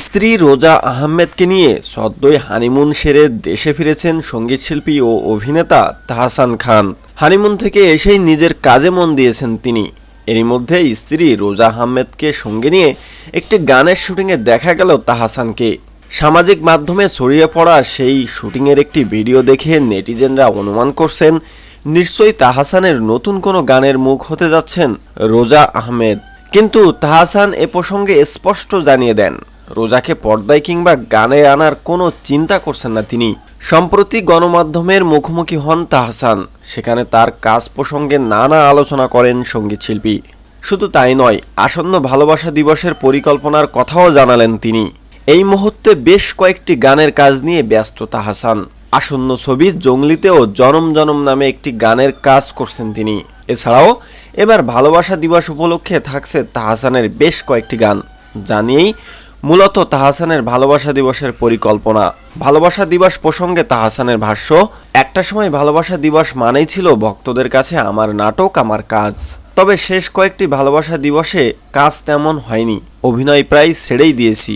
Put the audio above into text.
স্ত্রী রোজা আহমেদকে নিয়ে সদ্যই হানিমুন সেরে দেশে ফিরেছেন সঙ্গীতশিল্পী ও অভিনেতা তাহসান খান। হানিমুন থেকে এসেই নিজের কাজে মন দিয়েছেন তিনি। এরই মধ্যে স্ত্রী রোজা আহমেদকে সঙ্গে নিয়ে একটি গানের শুটিংয়ে দেখা গেল তাহসানকে। সামাজিক মাধ্যমে ছড়িয়ে পড়া সেই শুটিংয়ের একটি ভিডিও দেখে নেটিজেনরা অনুমান করছেন নিশ্চয়ই তাহসানের নতুন কোনো গানের মুখ হতে যাচ্ছেন রোজা আহমেদ। কিন্তু তাহসান এ প্রসঙ্গে স্পষ্ট জানিয়ে দেন, রোজাকে পর্দায় কিংবা গানে আনার কোনো চিন্তা করছেন না তিনি। সম্প্রতি গণমাধ্যমের মুখোমুখি হন তাহসান, সেখানে তার কাজ প্রসঙ্গে নানা আলোচনা করেন সঙ্গীতশিল্পী। শুধু তাই নয়, আসন্ন ভালোবাসা দিবসের পরিকল্পনার কথাও জানালেন তিনি। এই মুহূর্তে বেশ কয়েকটি গানের কাজ নিয়ে ব্যস্ত তাহসান। আসন্ন ছবি জঙ্গলিতেও জনম জনম নামে একটি গানের কাজ করছেন তিনি। এছাড়াও এবার ভালোবাসা দিবস উপলক্ষে থাকছে তাহসানের বেশ কয়েকটি গান, যা নিয়েই মূলত তাহসানের ভালোবাসা দিবসের পরিকল্পনা। ভালোবাসা দিবস প্রসঙ্গে তাহসানের ভাষ্য, একটা সময় ভালোবাসা দিবস মানেই ছিল ভক্তদের কাছে আমার নাটক, আমার কাজ। তবে শেষ কয়েকটি ভালোবাসা দিবসে কাজ তেমন হয়নি, অভিনয় প্রায় ছেড়েই দিয়েছি।